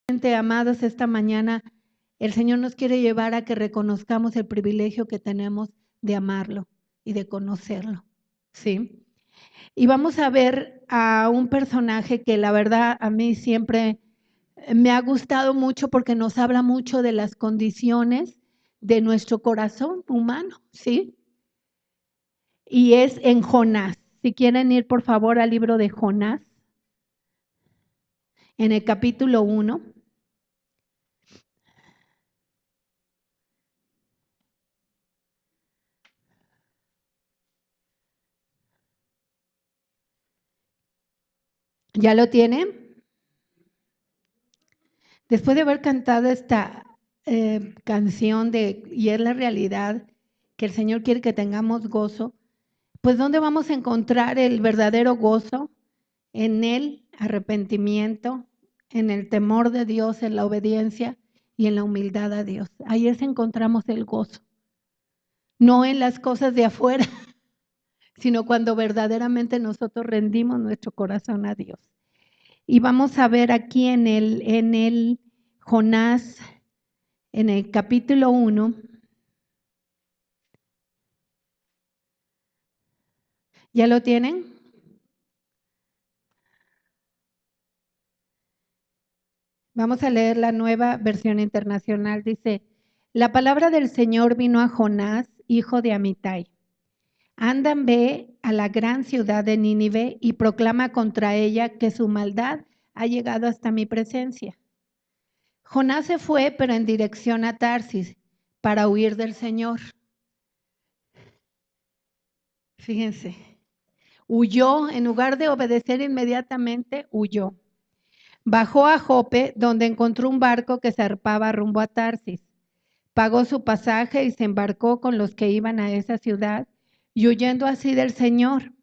Amados, esta mañana el Señor nos quiere llevar a que reconozcamos el privilegio que tenemos de amarlo y de conocerlo, ¿sí? Y vamos a ver a un personaje que la verdad a mí siempre me ha gustado mucho porque nos habla mucho de las condiciones de nuestro corazón humano, ¿sí? Y es en Jonás. Si quieren ir por favor al libro de Jonás, en el capítulo 1. ¿Ya lo tienen? Después de haber cantado esta canción y es la realidad que el Señor quiere que tengamos gozo, pues ¿dónde vamos a encontrar el verdadero gozo? En el arrepentimiento, en el temor de Dios, en la obediencia y en la humildad a Dios. Ahí encontramos el gozo. No en las cosas de afuera, sino cuando verdaderamente nosotros rendimos nuestro corazón a Dios. Y vamos a ver aquí en el Jonás, en el capítulo 1. ¿Ya lo tienen? Vamos a leer la Nueva Versión Internacional. Dice, la palabra del Señor vino a Jonás, hijo de Amitai. Anda, ve a la gran ciudad de Nínive y proclama contra ella que su maldad ha llegado hasta mi presencia. Jonás se fue, pero en dirección a Tarsis, para huir del Señor. Fíjense, huyó, en lugar de obedecer inmediatamente, huyó. Bajó a Jope, donde encontró un barco que zarpaba rumbo a Tarsis. Pagó su pasaje y se embarcó con los que iban a esa ciudad, y huyendo así del Señor.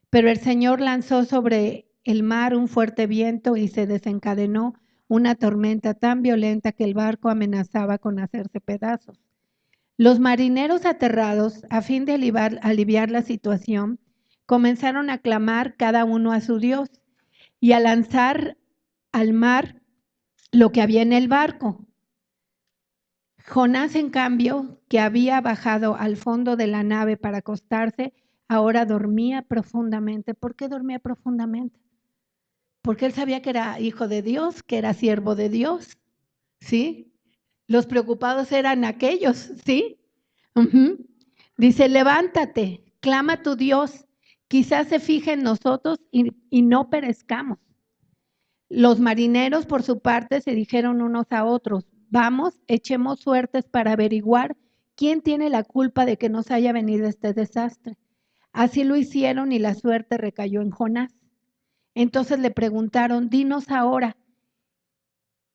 Pero el Señor lanzó sobre el mar un fuerte viento y se desencadenó una tormenta tan violenta que el barco amenazaba con hacerse pedazos. Los marineros, aterrados, a fin de aliviar la situación, comenzaron a clamar cada uno a su Dios y a lanzar al mar lo que había en el barco. Jonás, en cambio, que había bajado al fondo de la nave para acostarse, ahora dormía profundamente. ¿Por qué dormía profundamente? Porque él sabía que era hijo de Dios, que era siervo de Dios, ¿sí? Los preocupados eran aquellos, ¿sí? Dice, levántate, clama a tu Dios, quizás se fije en nosotros y no perezcamos. Los marineros, por su parte, se dijeron unos a otros, vamos, echemos suertes para averiguar quién tiene la culpa de que nos haya venido este desastre. Así lo hicieron y la suerte recayó en Jonás. Entonces le preguntaron, dinos ahora,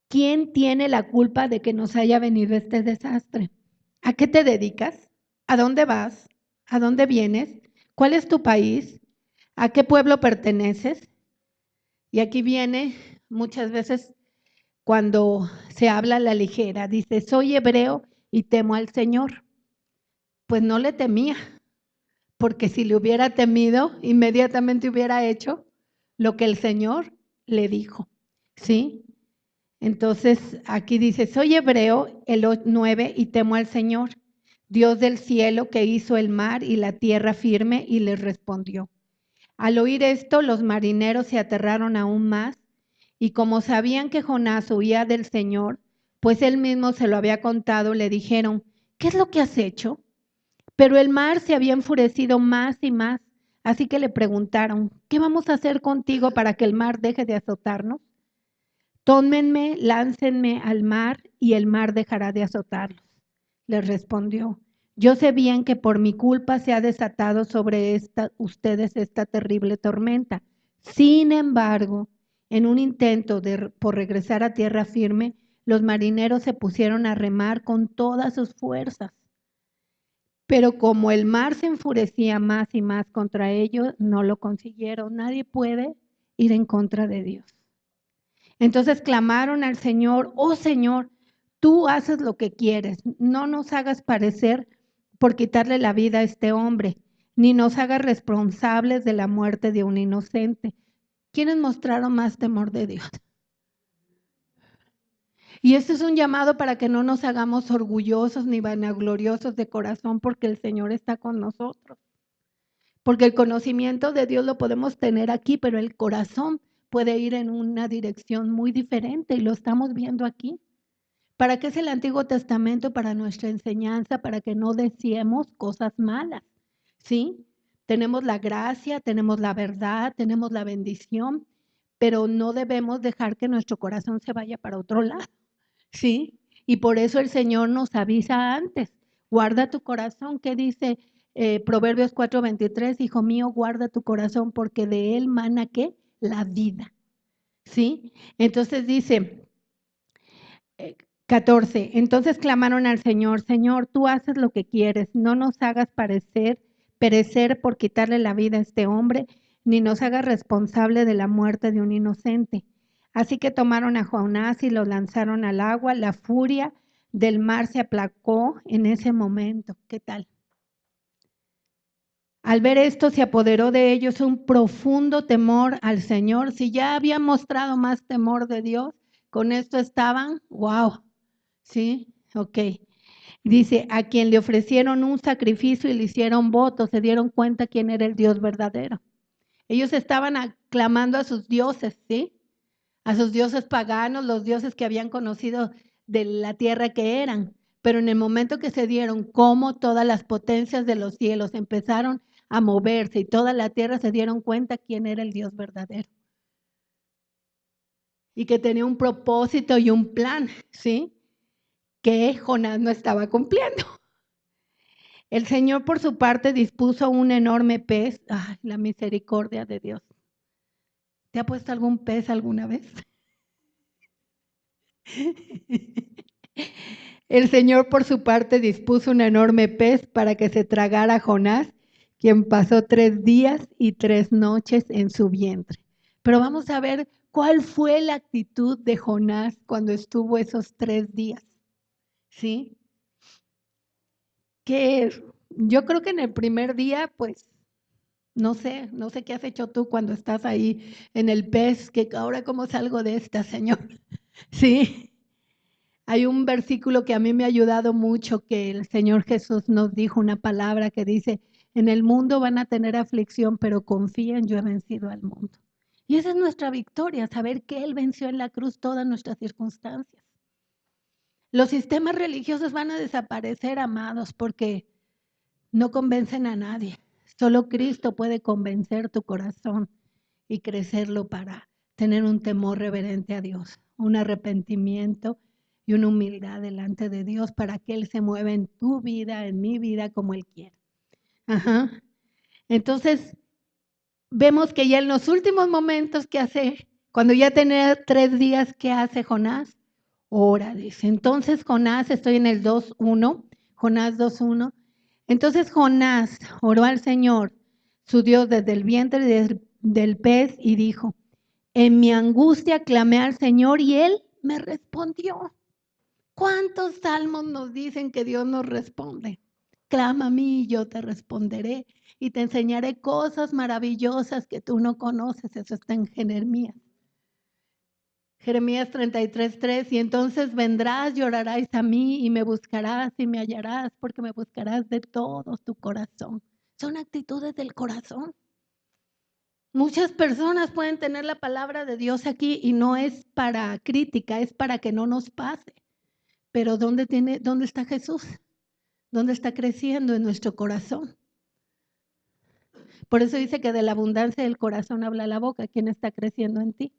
¿quién tiene la culpa de que nos haya venido este desastre? ¿A qué te dedicas? ¿A dónde vas? ¿A dónde vienes? ¿Cuál es tu país? ¿A qué pueblo perteneces? Y aquí viene muchas veces cuando se habla a la ligera, dice, soy hebreo y temo al Señor. Pues no le temía, porque si le hubiera temido, inmediatamente hubiera hecho lo que el Señor le dijo, ¿sí? Entonces aquí dice, soy hebreo, el 9, y temo al Señor, Dios del cielo que hizo el mar y la tierra firme, y les respondió. Al oír esto, los marineros se aterraron aún más, y como sabían que Jonás huía del Señor, pues él mismo se lo había contado, le dijeron, ¿qué es lo que has hecho? Pero el mar se había enfurecido más y más, así que le preguntaron, ¿qué vamos a hacer contigo para que el mar deje de azotarnos? Tómenme, láncenme al mar y el mar dejará de azotarlos. Les respondió, yo sé bien que por mi culpa se ha desatado sobre ustedes esta terrible tormenta. Sin embargo, en un intento por regresar a tierra firme, los marineros se pusieron a remar con todas sus fuerzas. Pero como el mar se enfurecía más y más contra ellos, no lo consiguieron. Nadie puede ir en contra de Dios. Entonces clamaron al Señor, oh Señor, tú haces lo que quieres, no nos hagas parecer por quitarle la vida a este hombre, ni nos hagas responsables de la muerte de un inocente. ¿Quiénes mostraron más temor de Dios? Y este es un llamado para que no nos hagamos orgullosos ni vanagloriosos de corazón, porque el Señor está con nosotros. Porque el conocimiento de Dios lo podemos tener aquí, pero el corazón puede ir en una dirección muy diferente y lo estamos viendo aquí. ¿Para qué es el Antiguo Testamento? Para nuestra enseñanza, para que no deseemos cosas malas, ¿sí? Tenemos la gracia, tenemos la verdad, tenemos la bendición, pero no debemos dejar que nuestro corazón se vaya para otro lado, ¿sí? Y por eso el Señor nos avisa antes, guarda tu corazón, ¿qué dice Proverbios 4:23? Hijo mío, guarda tu corazón porque de él mana, ¿qué? La vida, ¿sí? Entonces dice 14, entonces clamaron al Señor, Señor, tú haces lo que quieres, no nos hagas perecer por quitarle la vida a este hombre, ni nos hagas responsable de la muerte de un inocente. Así que tomaron a Jonás y lo lanzaron al agua, la furia del mar se aplacó en ese momento. ¿Qué tal? Al ver esto se apoderó de ellos un profundo temor al Señor. Si ya habían mostrado más temor de Dios, con esto estaban, wow. ¿Sí? Ok. Dice, a quien le ofrecieron un sacrificio y le hicieron votos, se dieron cuenta quién era el Dios verdadero. Ellos estaban aclamando a sus dioses, ¿sí? A sus dioses paganos, los dioses que habían conocido de la tierra que eran. Pero en el momento que se dieron, cómo todas las potencias de los cielos empezaron a moverse y toda la tierra se dieron cuenta quién era el Dios verdadero. Y que tenía un propósito y un plan, ¿sí? Que Jonás no estaba cumpliendo. El Señor por su parte dispuso un enorme pez. Ay, la misericordia de Dios. ¿Te ha puesto algún pez alguna vez? El Señor por su parte dispuso un enorme pez para que se tragara a Jonás, quien pasó 3 días y 3 noches en su vientre. Pero vamos a ver cuál fue la actitud de Jonás cuando estuvo esos 3 días. ¿Sí? Que yo creo que en el primer día, pues, no sé qué has hecho tú cuando estás ahí en el pez, que ahora cómo salgo de esta, Señor. Sí, hay un versículo que a mí me ha ayudado mucho, que el Señor Jesús nos dijo una palabra que dice, en el mundo van a tener aflicción, pero confíen, yo he vencido al mundo. Y esa es nuestra victoria, saber que Él venció en la cruz todas nuestras circunstancias. Los sistemas religiosos van a desaparecer, amados, porque no convencen a nadie. Solo Cristo puede convencer tu corazón y crecerlo para tener un temor reverente a Dios, un arrepentimiento y una humildad delante de Dios para que Él se mueva en tu vida, en mi vida, como Él quiere. Ajá. Entonces, vemos que ya en los últimos momentos, ¿qué hace? Cuando ya tenía 3 días, ¿qué hace Jonás? Ora, dice. Entonces Jonás, estoy en el 2:1, Jonás 2:1. Entonces Jonás oró al Señor, su Dios, desde el vientre del pez y dijo, en mi angustia clamé al Señor y Él me respondió. ¿Cuántos salmos nos dicen que Dios nos responde? Clama a mí y yo te responderé y te enseñaré cosas maravillosas que tú no conoces. Eso está en Jeremías. Jeremías 33:3, y entonces vendrás, llorarás a mí y me buscarás y me hallarás porque me buscarás de todo tu corazón. Son actitudes del corazón. Muchas personas pueden tener la palabra de Dios aquí y no es para crítica, es para que no nos pase. Pero ¿dónde está Jesús? ¿Dónde está creciendo en nuestro corazón? Por eso dice que de la abundancia del corazón habla la boca. ¿Quién está creciendo en ti?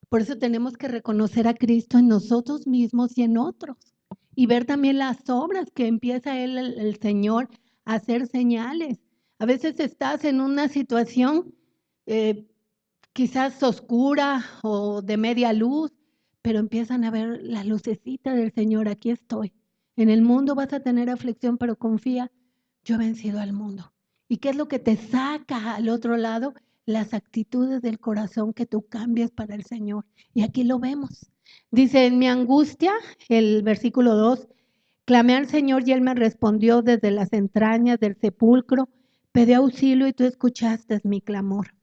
Por eso tenemos que reconocer a Cristo en nosotros mismos y en otros. Y ver también las obras que empieza el Señor a hacer señales. A veces estás en una situación quizás oscura o de media luz, pero empiezan a ver la lucecita del Señor. Aquí estoy. En el mundo vas a tener aflicción, pero confía, yo he vencido al mundo. ¿Y qué es lo que te saca al otro lado? Las actitudes del corazón que tú cambias para el Señor. Y aquí lo vemos. Dice, en mi angustia, el versículo 2, clamé al Señor y Él me respondió desde las entrañas del sepulcro, pedí auxilio y tú escuchaste mi clamor.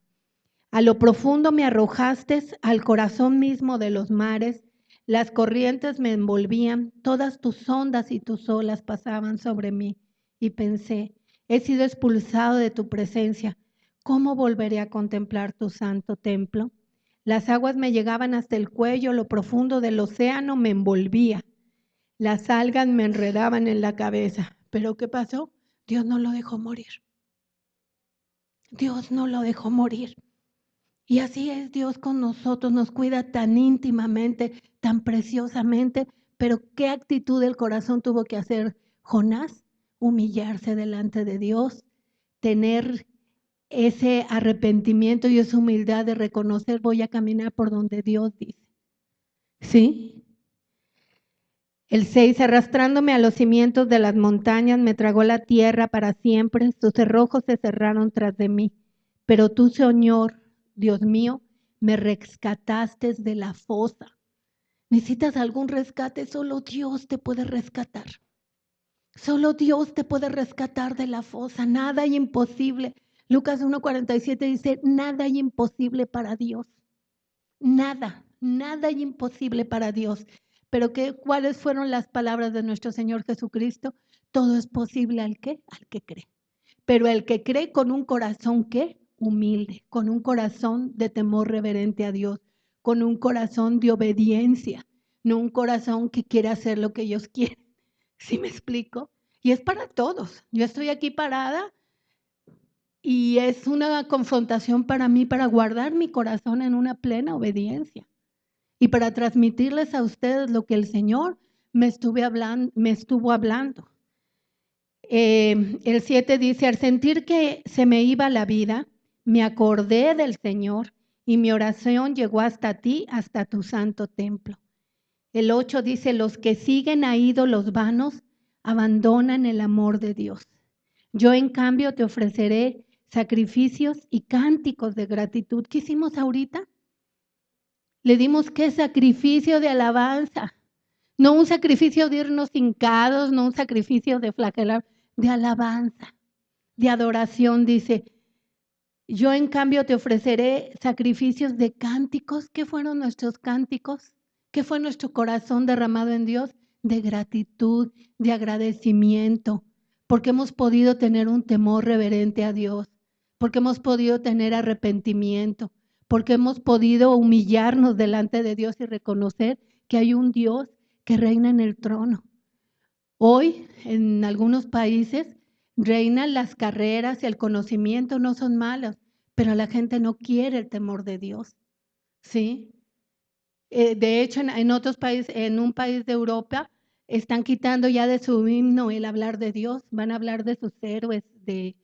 A lo profundo me arrojaste, al corazón mismo de los mares, Las corrientes me envolvían, todas tus ondas y tus olas pasaban sobre mí. Y pensé, he sido expulsado de tu presencia. ¿Cómo volveré a contemplar tu santo templo? Las aguas me llegaban hasta el cuello, lo profundo del océano me envolvía. Las algas me enredaban en la cabeza. ¿Pero qué pasó? Dios no lo dejó morir. Dios no lo dejó morir. Y así es Dios con nosotros, nos cuida tan íntimamente, tan preciosamente, pero ¿qué actitud del corazón tuvo que hacer Jonás? Humillarse delante de Dios, tener ese arrepentimiento y esa humildad de reconocer, voy a caminar por donde Dios dice. ¿Sí? El 6, arrastrándome a los cimientos de las montañas, me tragó la tierra para siempre, sus cerrojos se cerraron tras de mí. Pero tú, Señor, Dios mío, me rescataste de la fosa. ¿Necesitas algún rescate? Solo Dios te puede rescatar. Solo Dios te puede rescatar de la fosa. Nada hay imposible. Lucas 1:47 dice, nada hay imposible para Dios. Nada, nada hay imposible para Dios. Pero ¿cuáles fueron las palabras de nuestro Señor Jesucristo? Todo es posible al que cree. Pero el que cree con un corazón ¿qué? Humilde, con un corazón de temor reverente a Dios, con un corazón de obediencia, no un corazón que quiere hacer lo que ellos quieren. ¿Sí me explico? Y es para todos. Yo estoy aquí parada y es una confrontación para mí, para guardar mi corazón en una plena obediencia y para transmitirles a ustedes lo que el Señor me estuvo hablando. El 7 dice, al sentir que se me iba la vida, me acordé del Señor y mi oración llegó hasta ti, hasta tu santo templo. El 8 dice, los que siguen a ídolos vanos abandonan el amor de Dios. Yo en cambio te ofreceré sacrificios y cánticos de gratitud. ¿Qué hicimos ahorita? Le dimos qué sacrificio de alabanza. No un sacrificio de irnos hincados, no un sacrificio de flagelar, de alabanza, de adoración, dice. Yo en cambio te ofreceré sacrificios de cánticos. ¿Qué fueron nuestros cánticos? ¿Qué fue nuestro corazón derramado en Dios? De gratitud, de agradecimiento, porque hemos podido tener un temor reverente a Dios, porque hemos podido tener arrepentimiento, porque hemos podido humillarnos delante de Dios y reconocer que hay un Dios que reina en el trono. Hoy, en algunos países, reinan las carreras y el conocimiento, no son malos, pero la gente no quiere el temor de Dios, ¿sí? De hecho, en otros países, en un país de Europa, están quitando ya de su himno el hablar de Dios, van a hablar de sus héroes, de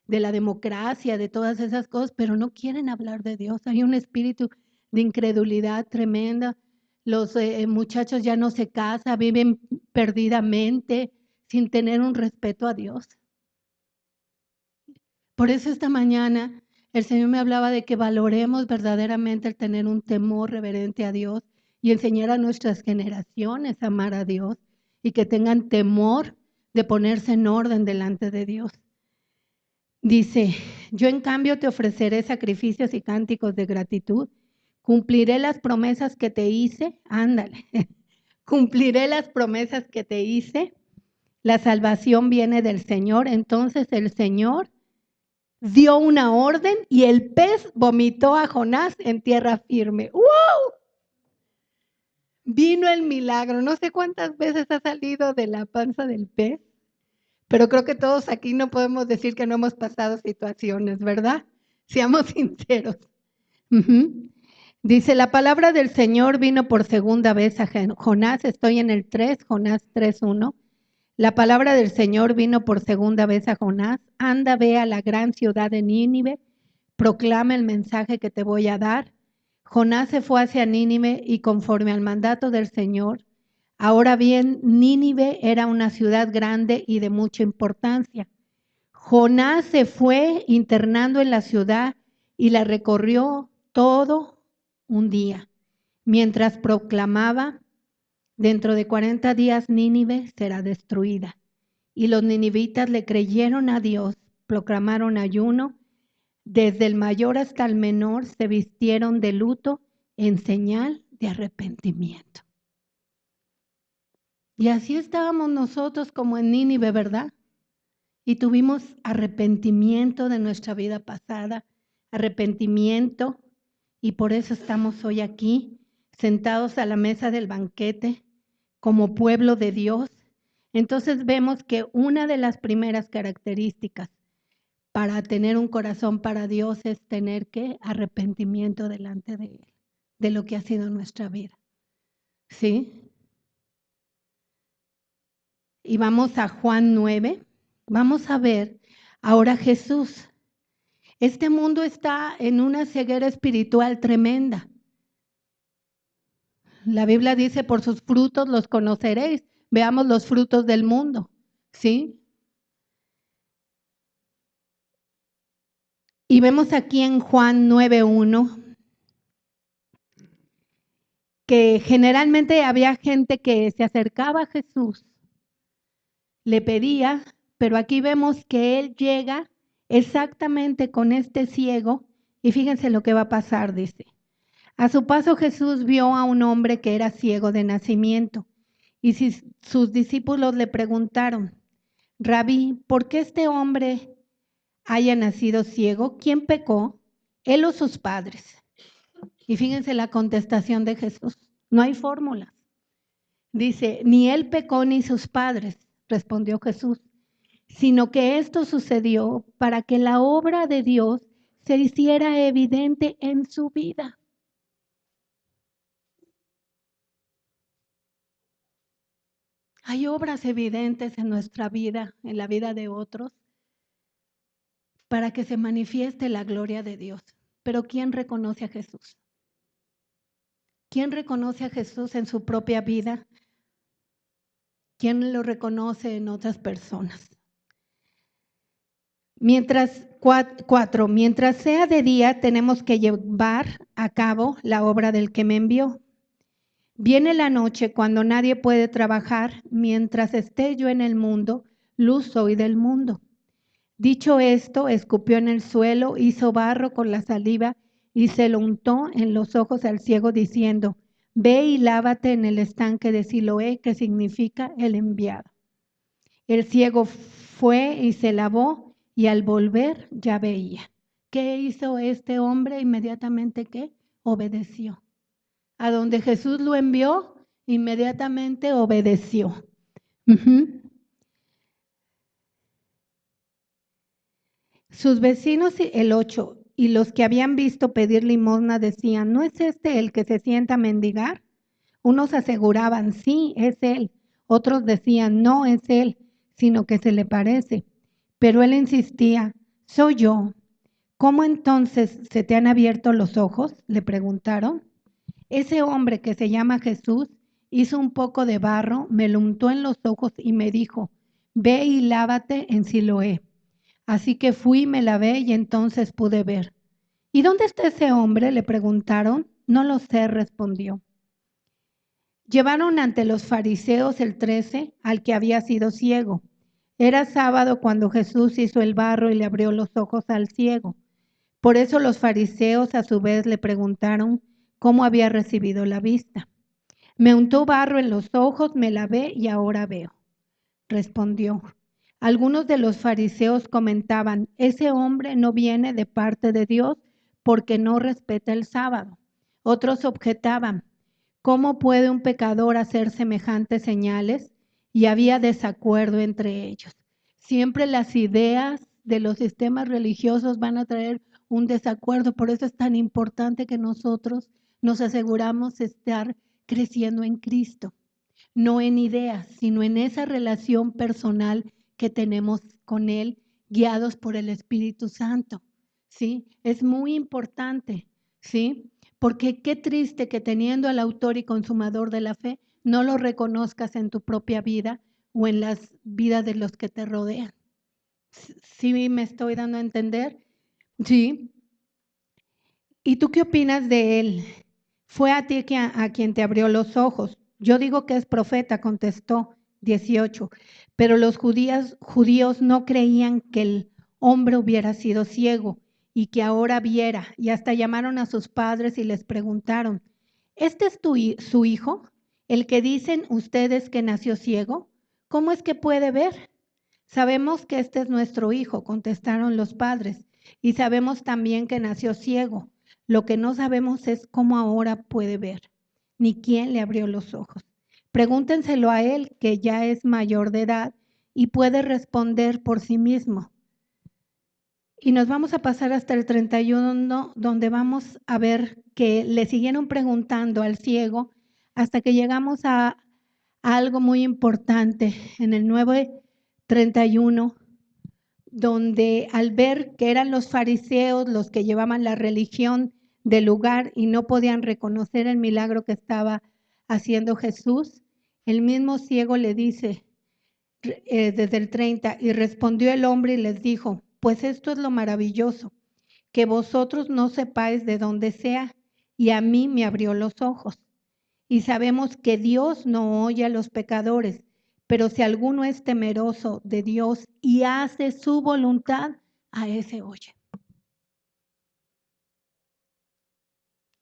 la democracia, de todas esas cosas, pero no quieren hablar de Dios. Hay un espíritu de incredulidad tremenda. Los muchachos ya no se casan, viven perdidamente, sin tener un respeto a Dios. Por eso esta mañana el Señor me hablaba de que valoremos verdaderamente el tener un temor reverente a Dios y enseñar a nuestras generaciones a amar a Dios y que tengan temor de ponerse en orden delante de Dios. Dice, yo en cambio te ofreceré sacrificios y cánticos de gratitud, cumpliré las promesas que te hice, ándale, cumpliré las promesas que te hice, la salvación viene del Señor. Entonces el Señor dio una orden y el pez vomitó a Jonás en tierra firme. ¡Wow! Vino el milagro. No sé cuántas veces ha salido de la panza del pez, pero creo que todos aquí no podemos decir que no hemos pasado situaciones, ¿verdad? Seamos sinceros. Dice, la palabra del Señor vino por segunda vez a Jonás. Estoy en el 3, Jonás 3:1. La palabra del Señor vino por segunda vez a Jonás. Anda, ve a la gran ciudad de Nínive, proclama el mensaje que te voy a dar. Jonás se fue hacia Nínive y conforme al mandato del Señor. Ahora bien, Nínive era una ciudad grande y de mucha importancia. Jonás se fue internando en la ciudad y la recorrió todo un día, mientras proclamaba, dentro de 40 días Nínive será destruida. Y los ninivitas le creyeron a Dios, proclamaron ayuno, desde el mayor hasta el menor se vistieron de luto en señal de arrepentimiento. Y así estábamos nosotros como en Nínive, ¿verdad? Y tuvimos arrepentimiento de nuestra vida pasada, arrepentimiento, y por eso estamos hoy aquí, sentados a la mesa del banquete, como pueblo de Dios. Entonces vemos que una de las primeras características para tener un corazón para Dios es tener que arrepentimiento delante de Él, de lo que ha sido nuestra vida. ¿Sí? Y vamos a Juan 9, vamos a ver ahora Jesús. Este mundo está en una ceguera espiritual tremenda. La Biblia dice, por sus frutos los conoceréis. Veamos los frutos del mundo, ¿sí? Y vemos aquí en Juan 9:1 que generalmente había gente que se acercaba a Jesús, le pedía, pero aquí vemos que Él llega exactamente con este ciego y fíjense lo que va a pasar, dice. A su paso Jesús vio a un hombre que era ciego de nacimiento y sus discípulos le preguntaron, Rabí, ¿por qué este hombre haya nacido ciego? ¿Quién pecó? ¿Él o sus padres? Y fíjense la contestación de Jesús, no hay fórmulas. Dice, ni él pecó ni sus padres, respondió Jesús, sino que esto sucedió para que la obra de Dios se hiciera evidente en su vida. Hay obras evidentes en nuestra vida, en la vida de otros, para que se manifieste la gloria de Dios. Pero ¿quién reconoce a Jesús? ¿Quién reconoce a Jesús en su propia vida? ¿Quién lo reconoce en otras personas? Mientras sea de día, tenemos que llevar a cabo la obra del que me envió. Viene la noche cuando nadie puede trabajar, mientras esté yo en el mundo, luz soy del mundo. Dicho esto, escupió en el suelo, hizo barro con la saliva y se lo untó en los ojos al ciego diciendo, ve y lávate en el estanque de Siloé, que significa el enviado. El ciego fue y se lavó y al volver ya veía. ¿Qué hizo este hombre? Inmediatamente, ¿qué? Obedeció. A donde Jesús lo envió, inmediatamente obedeció. Sus vecinos, el 8, y los que habían visto pedir limosna decían, ¿no es este el que se sienta a mendigar? Unos aseguraban, sí, es él. Otros decían, no es él, sino que se le parece. Pero él insistía, soy yo. ¿Cómo entonces se te han abierto los ojos? Le preguntaron. Ese hombre que se llama Jesús hizo un poco de barro, me lo untó en los ojos y me dijo, ve y lávate en Siloé. Así que fui y me lavé y entonces pude ver. ¿Y dónde está ese hombre? Le preguntaron. No lo sé, respondió. Llevaron ante los fariseos el 13 al que había sido ciego. Era sábado cuando Jesús hizo el barro y le abrió los ojos al ciego. Por eso los fariseos a su vez le preguntaron cómo había recibido la vista. Me untó barro en los ojos, me lavé y ahora veo, respondió. Algunos de los fariseos comentaban, ese hombre no viene de parte de Dios porque no respeta el sábado. Otros objetaban, ¿cómo puede un pecador hacer semejantes señales? Y había desacuerdo entre ellos. Siempre las ideas de los sistemas religiosos van a traer un desacuerdo, por eso es tan importante que nosotros nos aseguramos estar creciendo en Cristo, no en ideas, sino en esa relación personal que tenemos con Él, guiados por el Espíritu Santo, ¿sí? Es muy importante, ¿sí? Porque qué triste que teniendo al autor y consumador de la fe, no lo reconozcas en tu propia vida o en las vidas de los que te rodean. ¿Sí me estoy dando a entender? Sí. ¿Y tú qué opinas de él? Fue a ti a quien te abrió los ojos. Yo digo que es profeta, contestó 18. Pero los judíos no creían que el hombre hubiera sido ciego y que ahora viera. Y hasta llamaron a sus padres y les preguntaron, ¿este es su hijo? El que dicen ustedes que nació ciego, ¿cómo es que puede ver? Sabemos que este es nuestro hijo, contestaron los padres, y sabemos también que nació ciego. Lo que no sabemos es cómo ahora puede ver, ni quién le abrió los ojos. Pregúntenselo a él, que ya es mayor de edad y puede responder por sí mismo. Y nos vamos a pasar hasta el 31, donde vamos a ver que le siguieron preguntando al ciego hasta que llegamos a algo muy importante en el 9:31, donde al ver que eran los fariseos los que llevaban la religión del lugar y no podían reconocer el milagro que estaba haciendo Jesús, el mismo ciego le dice, desde el 30, y respondió el hombre y les dijo, pues esto es lo maravilloso, que vosotros no sepáis de dónde sea, y a mí me abrió los ojos. Y sabemos que Dios no oye a los pecadores, pero si alguno es temeroso de Dios y hace su voluntad, a ese oye.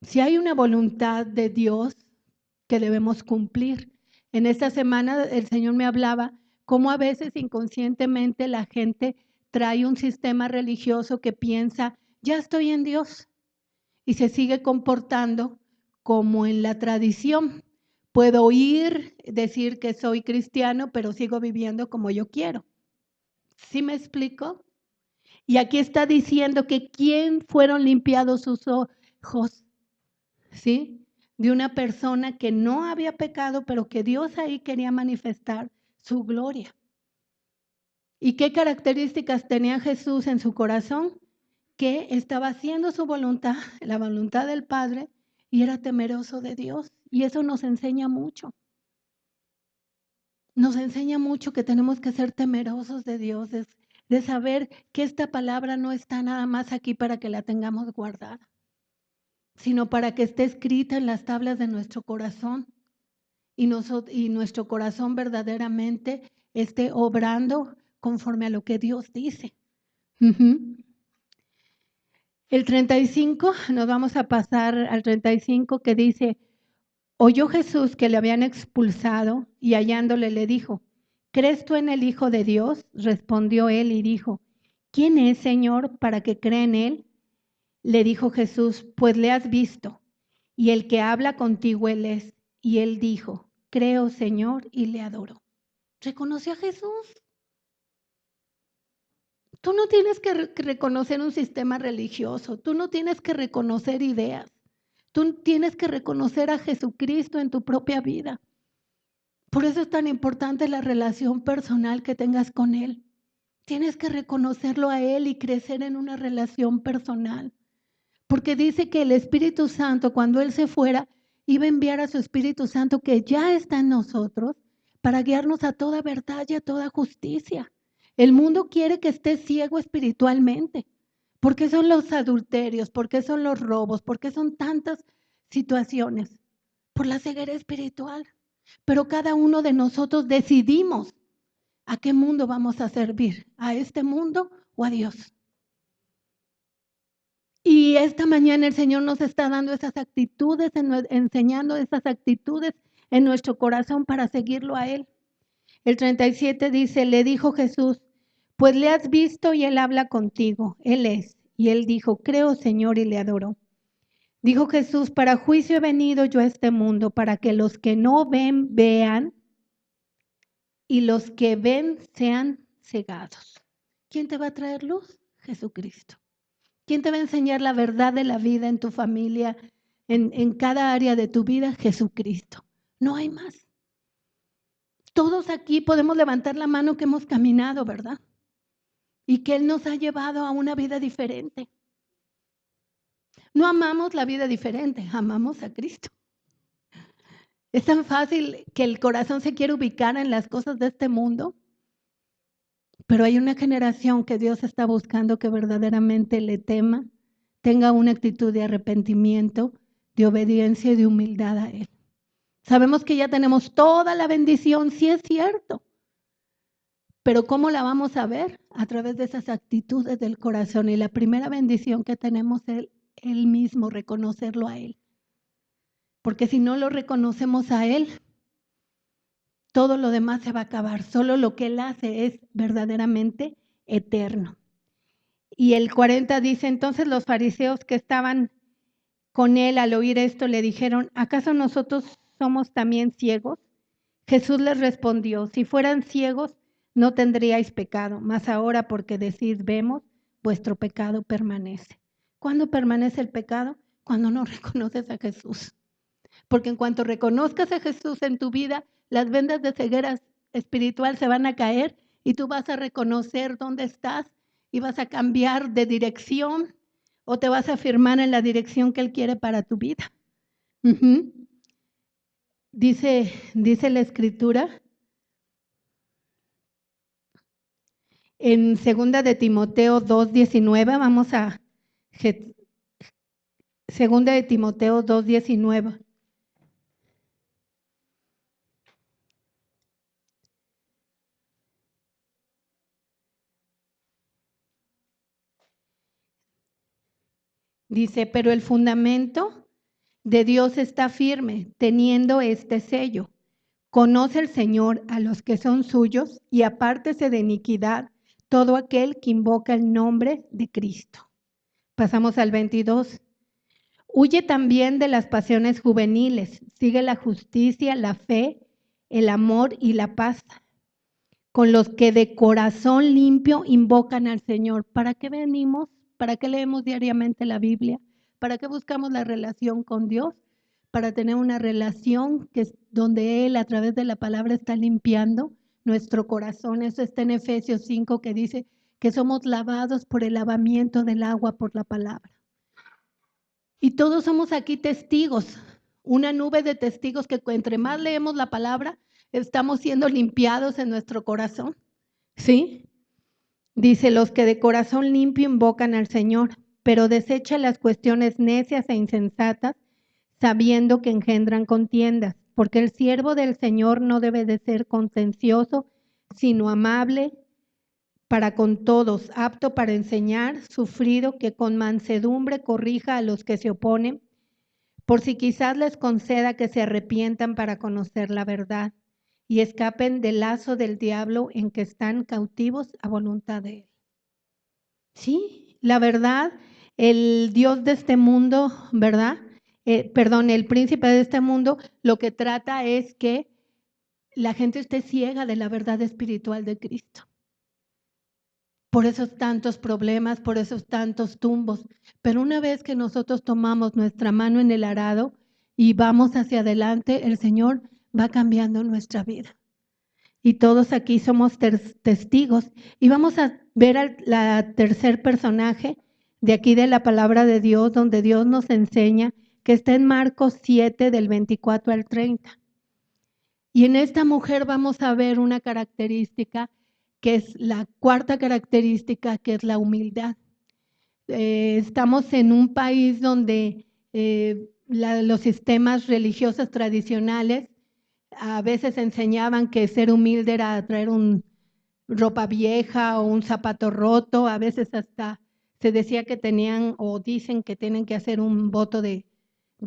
Si hay una voluntad de Dios que debemos cumplir. En esta semana el Señor me hablaba cómo a veces inconscientemente la gente trae un sistema religioso que piensa, ya estoy en Dios, y se sigue comportando como en la tradición. Puedo oír decir que soy cristiano, pero sigo viviendo como yo quiero. ¿Sí me explico? Y aquí está diciendo que quién fueron limpiados sus ojos, ¿sí? De una persona que no había pecado, pero que Dios ahí quería manifestar su gloria. ¿Y qué características tenía Jesús en su corazón? Que estaba haciendo su voluntad, la voluntad del Padre, y era temeroso de Dios. Y eso nos enseña mucho. Nos enseña mucho que tenemos que ser temerosos de Dios, de saber que esta palabra no está nada más aquí para que la tengamos guardada, sino para que esté escrita en las tablas de nuestro corazón y nuestro corazón verdaderamente esté obrando conforme a lo que Dios dice. El 35, nos vamos a pasar al 35, que dice, oyó Jesús que le habían expulsado y hallándole le dijo, ¿crees tú en el Hijo de Dios? Respondió él y dijo, ¿quién es, Señor, para que crea en él? Le dijo Jesús, pues le has visto, y el que habla contigo él es. Y él dijo, creo, Señor, y le adoró. ¿Reconoció a Jesús? Tú no tienes que reconocer un sistema religioso, tú no tienes que reconocer ideas, tú tienes que reconocer a Jesucristo en tu propia vida. Por eso es tan importante la relación personal que tengas con Él. Tienes que reconocerlo a Él y crecer en una relación personal. Porque dice que el Espíritu Santo, cuando Él se fuera, iba a enviar a su Espíritu Santo que ya está en nosotros para guiarnos a toda verdad y a toda justicia. El mundo quiere que estés ciego espiritualmente. ¿Por qué son los adulterios? ¿Por qué son los robos? ¿Por qué son tantas situaciones? Por la ceguera espiritual. Pero cada uno de nosotros decidimos a qué mundo vamos a servir, a este mundo o a Dios. Y esta mañana el Señor nos está dando esas actitudes, enseñando esas actitudes en nuestro corazón para seguirlo a Él. El 37 dice, le dijo Jesús, pues le has visto y Él habla contigo, Él es. Y Él dijo, creo, Señor, y le adoró. Dijo Jesús, para juicio he venido yo a este mundo, para que los que no ven, vean, y los que ven sean cegados. ¿Quién te va a traer luz? Jesucristo. ¿Quién te va a enseñar la verdad de la vida en tu familia, en cada área de tu vida? Jesucristo. No hay más. Todos aquí podemos levantar la mano que hemos caminado, ¿verdad? Y que Él nos ha llevado a una vida diferente. No amamos la vida diferente, amamos a Cristo. Es tan fácil que el corazón se quiere ubicar en las cosas de este mundo, pero hay una generación que Dios está buscando que verdaderamente le tema, tenga una actitud de arrepentimiento, de obediencia y de humildad a Él. Sabemos que ya tenemos toda la bendición, sí es cierto, pero ¿cómo la vamos a ver? A través de esas actitudes del corazón. Y la primera bendición que tenemos es Él mismo, reconocerlo a Él. Porque si no lo reconocemos a Él, todo lo demás se va a acabar. Solo lo que Él hace es verdaderamente eterno. Y el 40 dice, entonces los fariseos que estaban con Él al oír esto le dijeron, ¿acaso nosotros somos también ciegos? Jesús les respondió, si fueran ciegos no tendríais pecado, mas ahora porque decís vemos, vuestro pecado permanece. ¿Cuándo permanece el pecado? Cuando no reconoces a Jesús. Porque en cuanto reconozcas a Jesús en tu vida, las vendas de ceguera espiritual se van a caer y tú vas a reconocer dónde estás y vas a cambiar de dirección o te vas a afirmar en la dirección que Él quiere para tu vida. Dice la Escritura en 2 de Timoteo 2:19, vamos a 2 de Timoteo 2:19. Dice, pero el fundamento de Dios está firme, teniendo este sello. Conoce el Señor a los que son suyos y apártese de iniquidad todo aquel que invoca el nombre de Cristo. Pasamos al 22. Huye también de las pasiones juveniles, sigue la justicia, la fe, el amor y la paz, con los que de corazón limpio invocan al Señor. ¿Para qué venimos? ¿Para qué leemos diariamente la Biblia? ¿Para qué buscamos la relación con Dios? Para tener una relación que es donde Él a través de la palabra está limpiando nuestro corazón. Eso está en Efesios 5 que dice que somos lavados por el lavamiento del agua por la palabra. Y todos somos aquí testigos, una nube de testigos que entre más leemos la palabra, estamos siendo limpiados en nuestro corazón. ¿Sí? Dice, los que de corazón limpio invocan al Señor, pero desecha las cuestiones necias e insensatas, sabiendo que engendran contiendas, porque el siervo del Señor no debe de ser contencioso, sino amable para con todos, apto para enseñar, sufrido, que con mansedumbre corrija a los que se oponen, por si quizás les conceda que se arrepientan para conocer la verdad y escapen del lazo del diablo en que están cautivos a voluntad de Él. Sí, la verdad, el Dios de este mundo, ¿verdad? El príncipe de este mundo, lo que trata es que la gente esté ciega de la verdad espiritual de Cristo. Por esos tantos problemas, por esos tantos tumbos. Pero una vez que nosotros tomamos nuestra mano en el arado y vamos hacia adelante, el Señor va cambiando nuestra vida. Y todos aquí somos testigos. Y vamos a ver al tercer personaje de aquí de la palabra de Dios, donde Dios nos enseña, que está en Marcos 7, del 24 al 30. Y en esta mujer vamos a ver una característica que es la cuarta característica, que es la humildad. Estamos en un país donde los sistemas religiosos tradicionales a veces enseñaban que ser humilde era traer ropa vieja o un zapato roto, a veces hasta se decía que tenían o dicen que tienen que hacer un voto de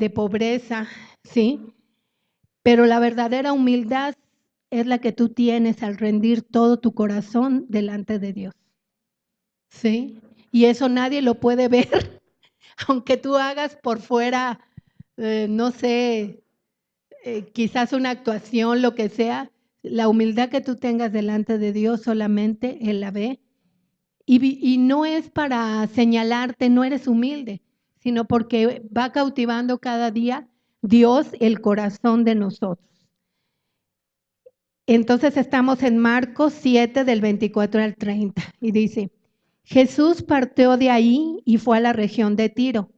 pobreza, ¿sí? Pero la verdadera humildad es la que tú tienes al rendir todo tu corazón delante de Dios. ¿Sí? Y eso nadie lo puede ver, aunque tú hagas por fuera, no sé, quizás una actuación, lo que sea, la humildad que tú tengas delante de Dios solamente Él la ve. Y no es para señalarte, no eres humilde, sino porque va cautivando cada día Dios el corazón de nosotros. Entonces estamos en Marcos 7 del 24 al 30 y dice, Jesús partió de ahí y fue a la región de Tiro.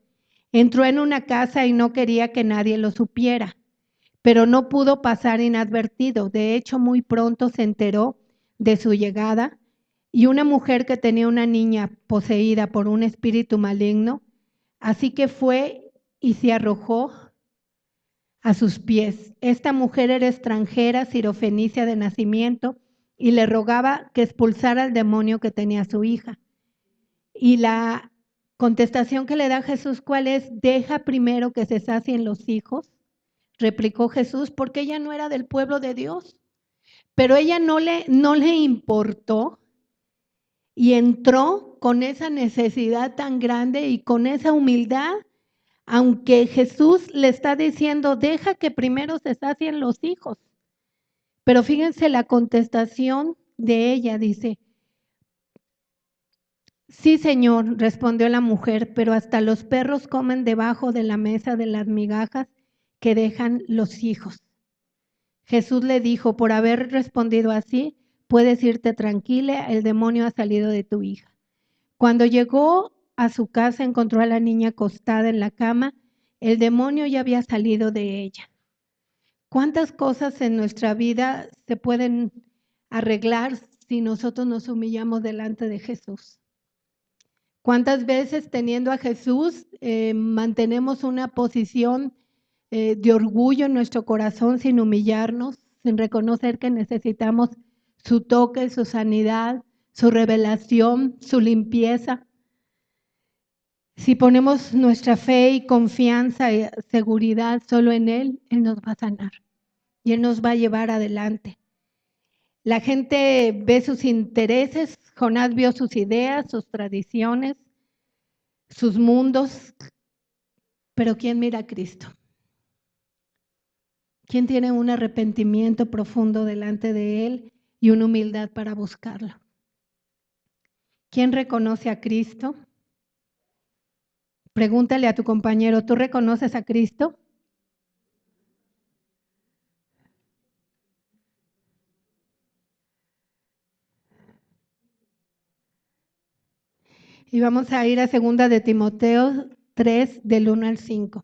Entró en una casa y no quería que nadie lo supiera, pero no pudo pasar inadvertido. De hecho, muy pronto se enteró de su llegada y una mujer que tenía una niña poseída por un espíritu maligno, así que fue y se arrojó a sus pies. Esta mujer era extranjera, sirofenicia de nacimiento, y le rogaba que expulsara al demonio que tenía su hija. Y la contestación que le da Jesús, ¿cuál es? Deja primero que se sacien los hijos, replicó Jesús, porque ella no era del pueblo de Dios. Pero ella no le importó y entró con esa necesidad tan grande y con esa humildad, aunque Jesús le está diciendo, deja que primero se sacien los hijos. Pero fíjense la contestación de ella, dice, sí, Señor, respondió la mujer, pero hasta los perros comen debajo de la mesa de las migajas que dejan los hijos. Jesús le dijo, por haber respondido así, puedes irte tranquila, el demonio ha salido de tu hija. Cuando llegó a su casa, encontró a la niña acostada en la cama, el demonio ya había salido de ella. ¿Cuántas cosas en nuestra vida se pueden arreglar si nosotros nos humillamos delante de Jesús? ¿Cuántas veces teniendo a Jesús mantenemos una posición de orgullo en nuestro corazón sin humillarnos, sin reconocer que necesitamos su toque, su sanidad, su revelación, su limpieza? Si ponemos nuestra fe y confianza y seguridad solo en Él, Él nos va a sanar y Él nos va a llevar adelante. La gente ve sus intereses, Jonás vio sus ideas, sus tradiciones, sus mundos, pero ¿quién mira a Cristo? ¿Quién tiene un arrepentimiento profundo delante de Él y una humildad para buscarlo? ¿Quién reconoce a Cristo? Pregúntale a tu compañero, ¿tú reconoces a Cristo? Y vamos a ir a 2 de Timoteo 3, del 1 al 5.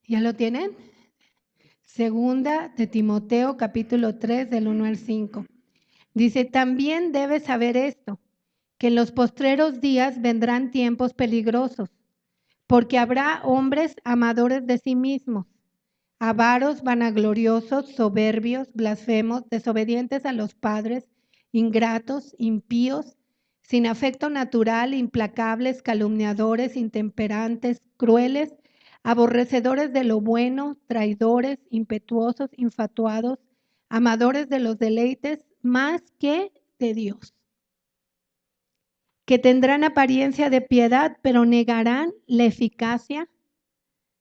¿Ya lo tienen? 2 de Timoteo capítulo 3 del 1 al 5. Dice, también debes saber esto, que en los postreros días vendrán tiempos peligrosos, porque habrá hombres amadores de sí mismos, avaros, vanagloriosos, soberbios, blasfemos, desobedientes a los padres, ingratos, impíos, sin afecto natural, implacables, calumniadores, intemperantes, crueles, aborrecedores de lo bueno, traidores, impetuosos, infatuados, amadores de los deleites más que de Dios, que tendrán apariencia de piedad, pero negarán la eficacia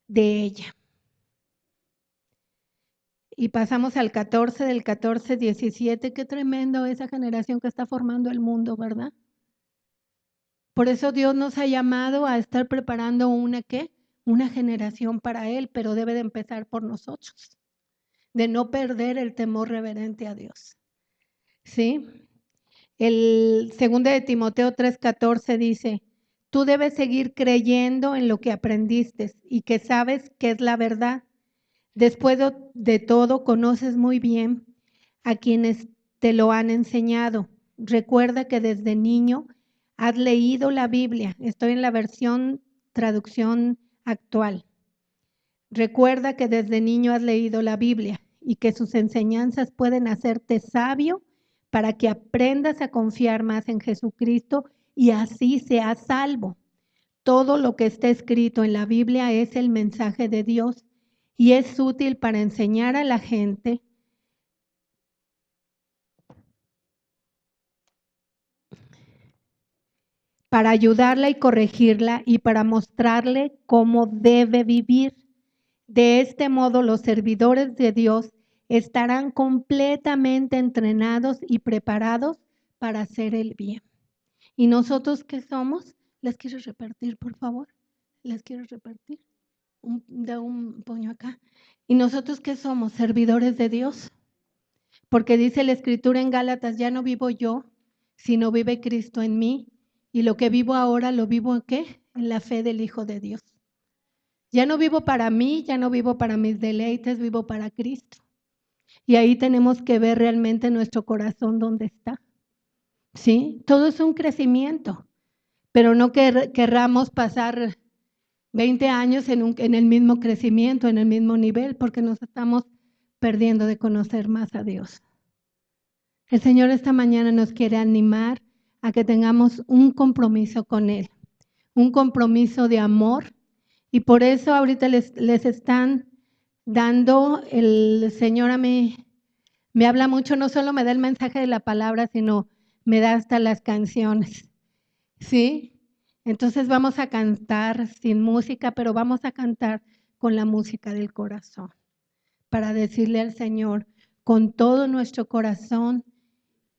de ella. Y pasamos al 14, del 14, 17, qué tremendo esa generación que está formando el mundo, ¿verdad? Por eso Dios nos ha llamado a estar preparando una generación para Él, pero debe de empezar por nosotros, de no perder el temor reverente a Dios. ¿Sí? El 2 de Timoteo 3:14 dice, tú debes seguir creyendo en lo que aprendiste y que sabes que es la verdad. Después de todo, conoces muy bien a quienes te lo han enseñado. Recuerda que desde niño has leído la Biblia. Estoy en la versión traducción actual. Recuerda que desde niño has leído la Biblia y que sus enseñanzas pueden hacerte sabio para que aprendas a confiar más en Jesucristo y así seas salvo. Todo lo que está escrito en la Biblia es el mensaje de Dios y es útil para enseñar a la gente para ayudarla y corregirla y para mostrarle cómo debe vivir. De este modo, los servidores de Dios estarán completamente entrenados y preparados para hacer el bien. ¿Y nosotros qué somos? ¿Les quiero repartir, por favor? ¿Les quiero repartir? Da un puño acá. ¿Y nosotros qué somos? Servidores de Dios. Porque dice la Escritura en Gálatas, ya no vivo yo, sino vive Cristo en mí. Y lo que vivo ahora lo vivo ¿en qué? En la fe del Hijo de Dios. Ya no vivo para mí, ya no vivo para mis deleites, vivo para Cristo. Y ahí tenemos que ver realmente nuestro corazón dónde está. ¿Sí? Todo es un crecimiento, pero no querramos pasar 20 años en el mismo crecimiento, en el mismo nivel, porque nos estamos perdiendo de conocer más a Dios. El Señor esta mañana nos quiere animar a que tengamos un compromiso con Él, un compromiso de amor, y por eso ahorita les están dando, el Señor a mí me habla mucho, no solo me da el mensaje de la palabra, sino me da hasta las canciones, ¿sí? Entonces vamos a cantar sin música, pero vamos a cantar con la música del corazón, para decirle al Señor con todo nuestro corazón